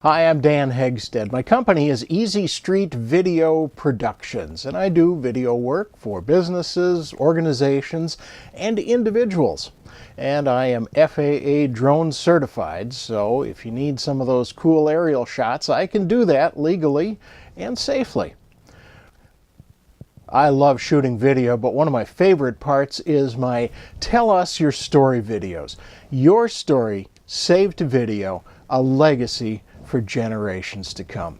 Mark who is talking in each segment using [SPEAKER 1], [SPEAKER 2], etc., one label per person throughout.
[SPEAKER 1] Hi, I'm Dan Hegstead. My company is Easy Street Video Productions, and I do video work for businesses, organizations, and individuals. And I am FAA drone certified, so if you need some of those cool aerial shots, I can do that legally and safely. I love shooting video, but one of my favorite parts is my Tell Us Your Story videos. Your story saved to video, a legacy for generations to come.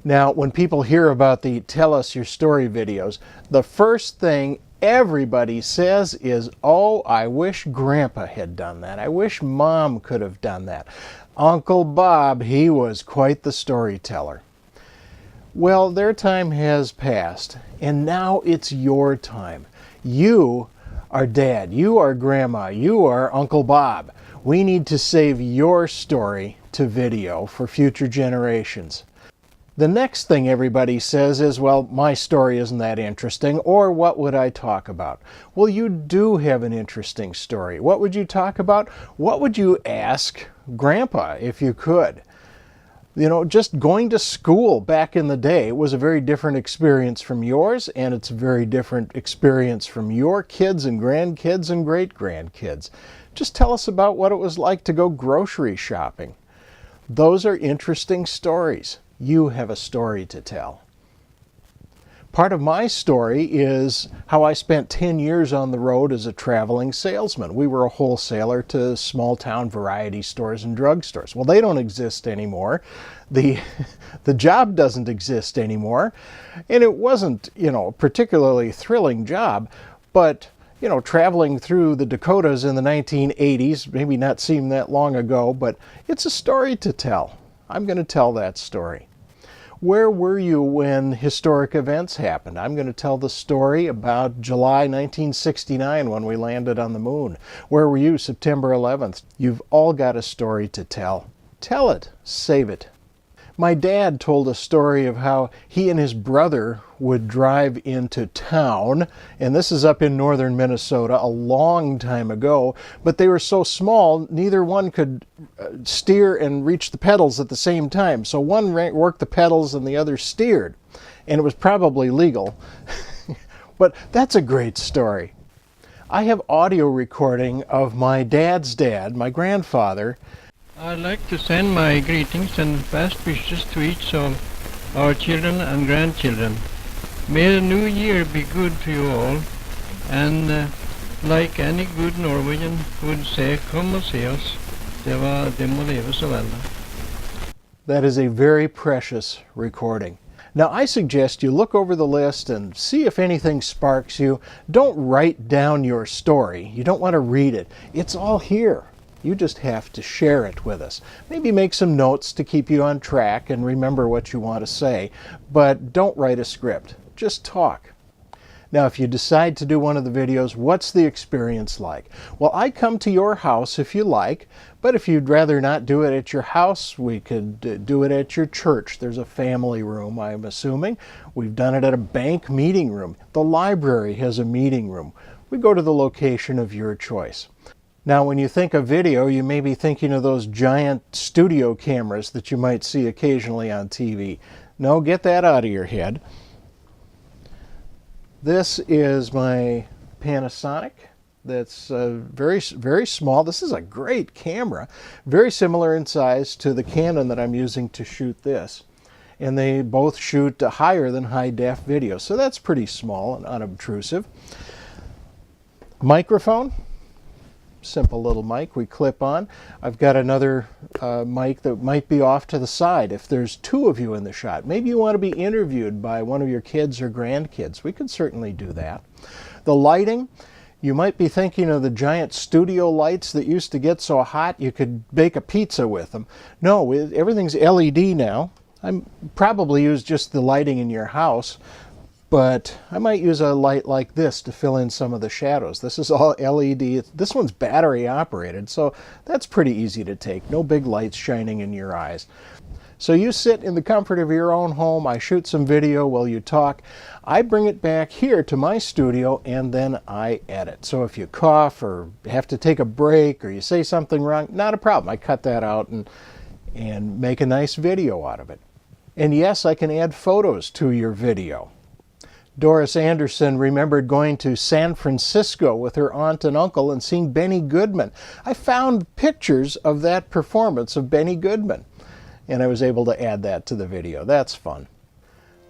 [SPEAKER 1] Now, when people hear about the Tell Us Your Story videos, the first thing everybody says is, "Oh, I wish Grandpa had done that. I wish Mom could have done that. Uncle Bob, he was quite the storyteller." Well, their time has passed, and now it's your time. You are Dad, you are Grandma, you are Uncle Bob. We need to save your story to video for future generations. The next thing everybody says is, well, my story isn't that interesting, or what would I talk about? Well, you do have an interesting story. What would you talk about? What would you ask Grandpa if you could? You know, just going to school back in the day was a very different experience from yours, and it's a very different experience from your kids and grandkids and great-grandkids. Just tell us about what it was like to go grocery shopping. Those are interesting stories. You have a story to tell. Part of my story is how I spent 10 years on the road as a traveling salesman. We were a wholesaler to small town variety stores and drugstores. Well, they don't exist anymore. The job doesn't exist anymore. And it wasn't, a particularly thrilling job, but traveling through the Dakotas in the 1980s, maybe not seem that long ago, but it's a story to tell. I'm going to tell that story. Where were you when historic events happened? I'm going to tell the story about July 1969 when we landed on the moon. Where were you September 11th? You've all got a story to tell. Tell it. Save it. My dad told a story of how he and his brother would drive into town, and this is up in northern Minnesota a long time ago, but they were so small neither one could steer and reach the pedals at the same time. So one worked the pedals and the other steered, and it was probably legal. But that's a great story. I have audio recording of my dad's dad, my grandfather.
[SPEAKER 2] I'd like to send my greetings and best wishes to each of our children and grandchildren. May the new year be good to you all, and like any good Norwegian would say, kom og se oss, det må leve så vel.
[SPEAKER 1] That is a very precious recording. Now, I suggest you look over the list and see if anything sparks you. Don't write down your story. You don't want to read it. It's all here. You just have to share it with us. Maybe make some notes to keep you on track and remember what you want to say, but don't write a script. Just talk. Now, if you decide to do one of the videos, what's the experience like? Well, I come to your house if you like, but if you'd rather not do it at your house, we could do it at your church. There's a family room, I'm assuming. We've done it at a bank meeting room. The library has a meeting room. We go to the location of your choice. Now, when you think of video, you may be thinking of those giant studio cameras that you might see occasionally on TV. No, get that out of your head. This is my Panasonic. That's very, very small. This is a great camera. Very similar in size to the Canon that I'm using to shoot this. And they both shoot higher than high-def video. So that's pretty small and unobtrusive. Microphone. Simple little mic we clip on. I've got another mic that might be off to the side if there's two of you in the shot. Maybe you want to be interviewed by one of your kids or grandkids. We could certainly do that. The lighting, you might be thinking of the giant studio lights that used to get so hot you could bake a pizza with them. No, everything's LED now. I probably use just the lighting in your house, but I might use a light like this to fill in some of the shadows. This is all LED. This one's battery operated, so that's pretty easy to take. No big lights shining in your eyes. So you sit in the comfort of your own home. I shoot some video while you talk. I bring it back here to my studio, and then I edit. So if you cough or have to take a break or you say something wrong, not a problem. I cut that out and and make a nice video out of it. And yes, I can add photos to your video. Doris Anderson remembered going to San Francisco with her aunt and uncle and seeing Benny Goodman. I found pictures of that performance of Benny Goodman, and I was able to add that to the video. That's fun.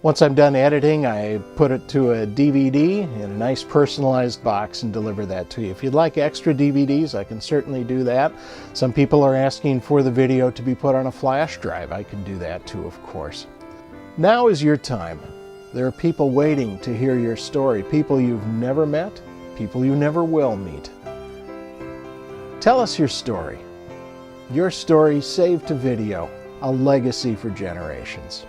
[SPEAKER 1] Once I'm done editing, I put it to a DVD in a nice personalized box and deliver that to you. If you'd like extra DVDs, I can certainly do that. Some people are asking for the video to be put on a flash drive. I can do that too, of course. Now is your time. There are people waiting to hear your story, people you've never met, people you never will meet. Tell us your story. Your story saved to video, a legacy for generations.